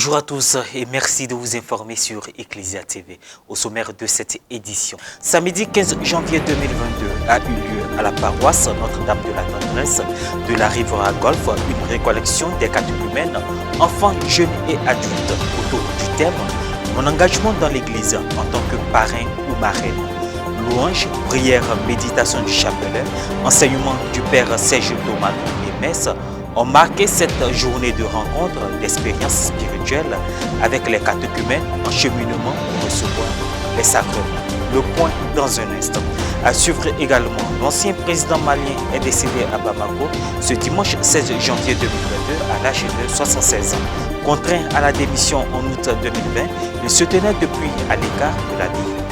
Bonjour à tous et merci de vous informer sur Ecclesia TV. Au sommaire de cette édition, samedi 15 janvier 2022 a eu lieu à la paroisse Notre-Dame de la Tendresse de la Riviera Golf une récollection des catéchumènes, enfants, jeunes et adultes autour du thème « Mon engagement dans l'Église en tant que parrain ou marraine ». Louange, prière, méditation du chapelet, enseignement du Père Serge Thomas et messe ont marqué cette journée de rencontre, d'expériences spirituelles avec les catéchumènes en cheminement pour recevoir les sacrements. Le point dans un instant. À suivre également, l'ancien président malien est décédé à Bamako ce dimanche 16 janvier 2022 à l'âge de 76 ans. Contraint à la démission en août 2020, il se tenait depuis à l'écart de la vie publique.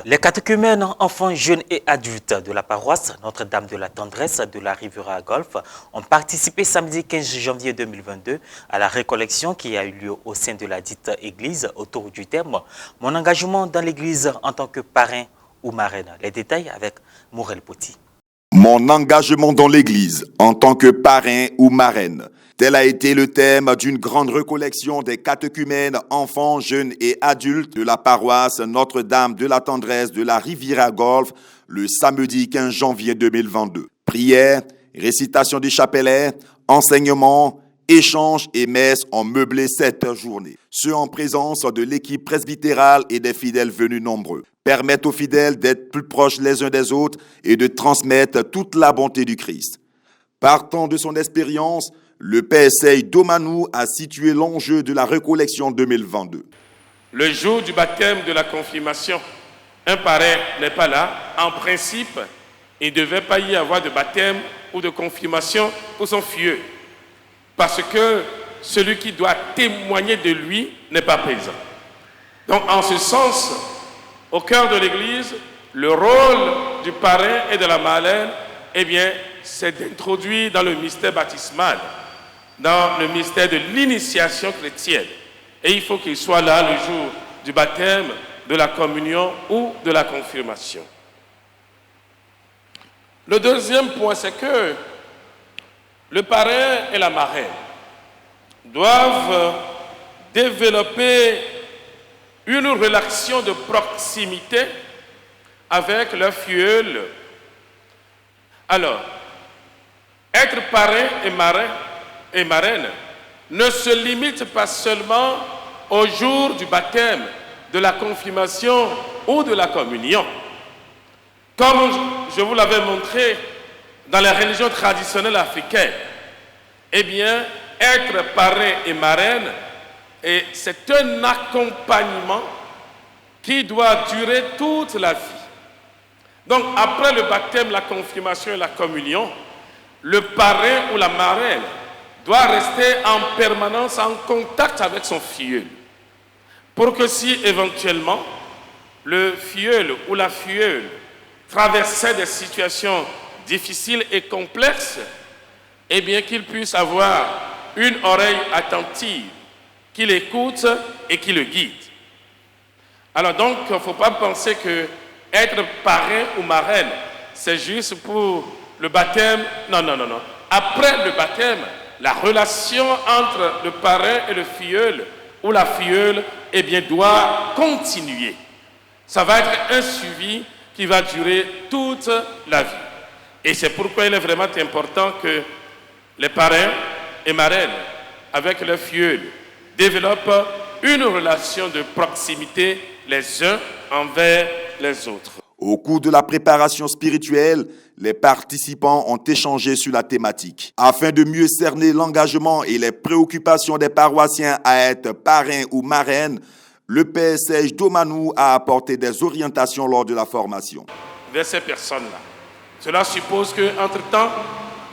Les catéchumènes, enfants, jeunes et adultes de la paroisse Notre-Dame de la Tendresse de la Riviera Golf ont participé samedi 15 janvier 2022 à la récollection qui a eu lieu au sein de la dite église autour du thème « Mon engagement dans l'église en tant que parrain ou marraine ». Les détails avec Morel Poti. Mon engagement dans l'Église en tant que parrain ou marraine. Tel a été le thème d'une grande recollection des catéchumènes, enfants, jeunes et adultes de la paroisse Notre-Dame de la Tendresse de la Riviera Golf le samedi 15 janvier 2022. Prière, récitation du chapelet, enseignement, échanges et messes ont meublé cette journée. Ceux en présence de l'équipe presbytérale et des fidèles venus nombreux permettent aux fidèles d'être plus proches les uns des autres et de transmettre toute la bonté du Christ. Partant de son expérience, le Père Serge Thomas a situé l'enjeu de la récollection 2022. Le jour du baptême de la confirmation, un parrain n'est pas là. En principe, il ne devait pas y avoir de baptême ou de confirmation pour son fieu. Parce que celui qui doit témoigner de lui n'est pas présent. Donc, en ce sens, au cœur de l'Église, le rôle du parrain et de la marraine, c'est d'introduire dans le mystère baptismal, dans le mystère de l'initiation chrétienne. Et il faut qu'il soit là le jour du baptême, de la communion ou de la confirmation. Le deuxième point, c'est que le parrain et la marraine doivent développer une relation de proximité avec leur filleul. Alors, être parrain et marraine ne se limite pas seulement au jour du baptême, de la confirmation ou de la communion. Comme je vous l'avais montré dans les religions traditionnelles africaines, être parrain et marraine, c'est un accompagnement qui doit durer toute la vie. Donc, après le baptême, la confirmation et la communion, le parrain ou la marraine doit rester en permanence en contact avec son filleul. Pour que si éventuellement le filleul ou la filleule traversait des situations difficiles et complexes, qu'il puisse avoir une oreille attentive qui l'écoute et qui le guide. Alors donc, il ne faut pas penser que être parrain ou marraine, c'est juste pour le baptême. Non. Après le baptême, la relation entre le parrain et le filleul ou la filleule, doit continuer. Ça va être un suivi qui va durer toute la vie. Et c'est pourquoi il est vraiment important que les parrains et marraines, avec leurs filleuls, développent une relation de proximité les uns envers les autres. Au cours de la préparation spirituelle, les participants ont échangé sur la thématique. Afin de mieux cerner l'engagement et les préoccupations des paroissiens à être parrain ou marraine, le Père Serge Thomas a apporté des orientations lors de la formation. Vers ces personnes-là. Cela suppose qu'entre-temps,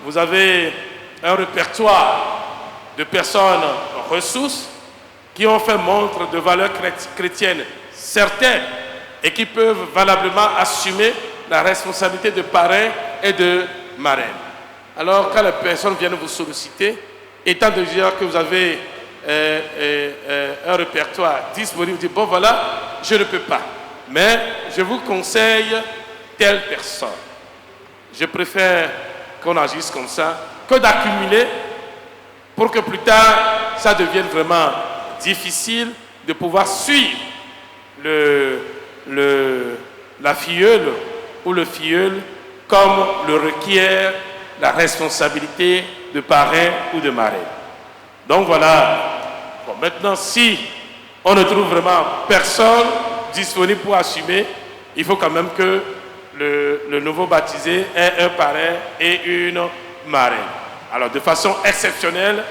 vous avez un répertoire de personnes ressources qui ont fait montre de valeurs chrétiennes certaines et qui peuvent valablement assumer la responsabilité de parrain et de marraine. Alors, quand les personnes viennent vous solliciter, étant de dire que vous avez un répertoire disponible, vous dites, bon voilà, je ne peux pas, mais je vous conseille telle personne. Je préfère qu'on agisse comme ça que d'accumuler pour que plus tard, ça devienne vraiment difficile de pouvoir suivre la filleule ou le filleul comme le requiert la responsabilité de parrain ou de marraine. Donc voilà. Bon, maintenant, si on ne trouve vraiment personne disponible pour assumer, il faut quand même que le nouveau baptisé ait un parrain et une marraine. Alors, de façon exceptionnelle,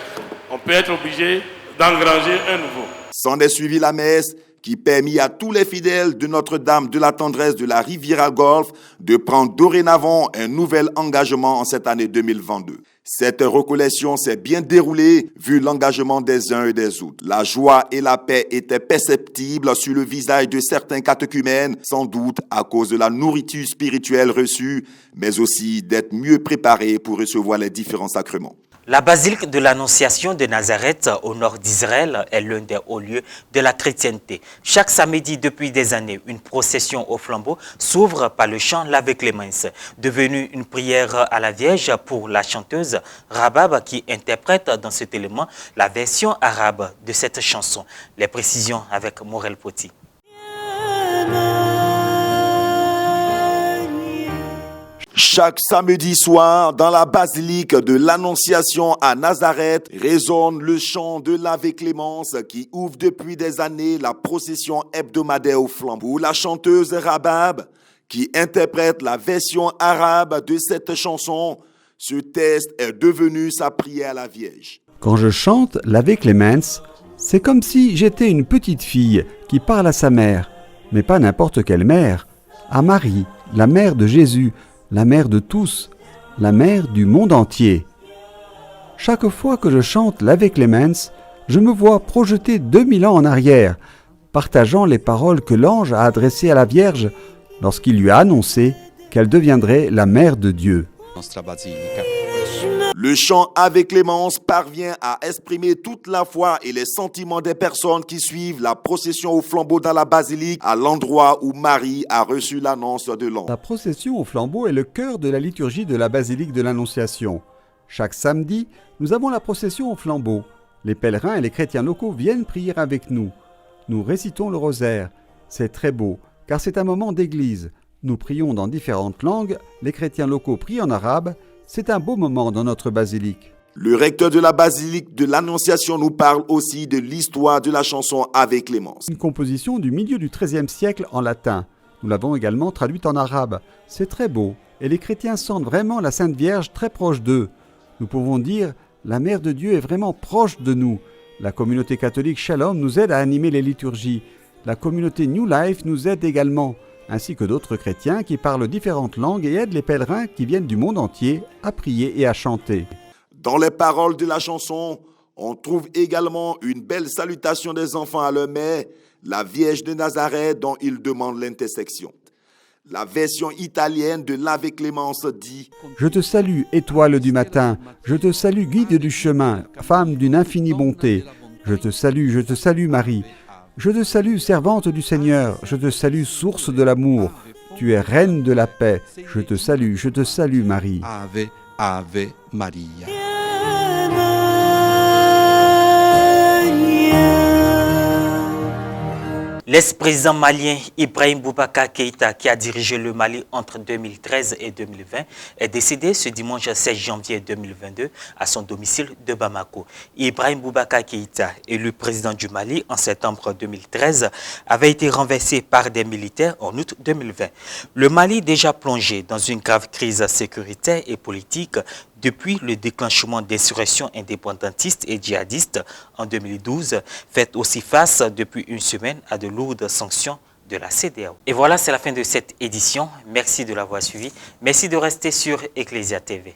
on peut être obligé d'engranger un nouveau. S'en est suivi la messe qui permit à tous les fidèles de Notre-Dame de la Tendresse de la Riviera Golf de prendre dorénavant un nouvel engagement en cette année 2022. Cette recollection s'est bien déroulée vu l'engagement des uns et des autres. La joie et la paix étaient perceptibles sur le visage de certains catéchumènes, sans doute à cause de la nourriture spirituelle reçue, mais aussi d'être mieux préparés pour recevoir les différents sacrements. La basilique de l'Annonciation de Nazareth, au nord d'Israël, est l'un des hauts lieux de la chrétienté. Chaque samedi depuis des années, une procession au flambeau s'ouvre par le chant L'Ave Clémence, devenu une prière à la Vierge pour la chanteuse Rabab qui interprète dans cet élément la version arabe de cette chanson. Les précisions avec Morel Poti. Chaque samedi soir, dans la basilique de l'Annonciation à Nazareth, résonne le chant de l'Ave Clémence qui ouvre depuis des années la procession hebdomadaire au flambeau. La chanteuse Rabab, qui interprète la version arabe de cette chanson, ce texte est devenu sa prière à la Vierge. Quand je chante l'Ave Clémence, c'est comme si j'étais une petite fille qui parle à sa mère, mais pas n'importe quelle mère, à Marie, la mère de Jésus, la mère de tous, la mère du monde entier. Chaque fois que je chante l'Ave Clémence, je me vois projeté 2000 ans en arrière, partageant les paroles que l'ange a adressées à la Vierge lorsqu'il lui a annoncé qu'elle deviendrait la mère de Dieu. Le chant Ave Clémence parvient à exprimer toute la foi et les sentiments des personnes qui suivent la procession au flambeau dans la basilique à l'endroit où Marie a reçu l'annonce de l'ange. La procession au flambeau est le cœur de la liturgie de la basilique de l'Annonciation. Chaque samedi, nous avons la procession au flambeau. Les pèlerins et les chrétiens locaux viennent prier avec nous. Nous récitons le rosaire. C'est très beau, car c'est un moment d'église. Nous prions dans différentes langues, les chrétiens locaux prient en arabe. C'est un beau moment dans notre basilique. Le recteur de la basilique de l'Annonciation nous parle aussi de l'histoire de la chanson Ave Clémence. Une composition du milieu du XIIIe siècle en latin. Nous l'avons également traduite en arabe. C'est très beau et les chrétiens sentent vraiment la Sainte Vierge très proche d'eux. Nous pouvons dire « La Mère de Dieu est vraiment proche de nous ». La communauté catholique Shalom nous aide à animer les liturgies. La communauté New Life nous aide également, ainsi que d'autres chrétiens qui parlent différentes langues et aident les pèlerins qui viennent du monde entier à prier et à chanter. Dans les paroles de la chanson, on trouve également une belle salutation des enfants à leur mère, la Vierge de Nazareth dont ils demandent l'intercession. La version italienne de l'Ave Clémence dit « Je te salue, étoile du matin, je te salue, guide du chemin, femme d'une infinie bonté. Je te salue Marie. Je te salue, servante du Seigneur, je te salue, source de l'amour. Tu es reine de la paix, je te salue Marie. » Ave, Ave Maria. L'ex-président malien Ibrahim Boubacar Keïta, qui a dirigé le Mali entre 2013 et 2020, est décédé ce dimanche 16 janvier 2022 à son domicile de Bamako. Ibrahim Boubacar Keïta, élu président du Mali en septembre 2013, avait été renversé par des militaires en août 2020. Le Mali, déjà plongé dans une grave crise sécuritaire et politique, depuis le déclenchement d'insurrections indépendantistes et djihadistes en 2012, fait aussi face depuis une semaine à de lourdes sanctions de la CEDEAO. Et voilà, c'est la fin de cette édition. Merci de l'avoir suivi. Merci de rester sur Ecclesia TV.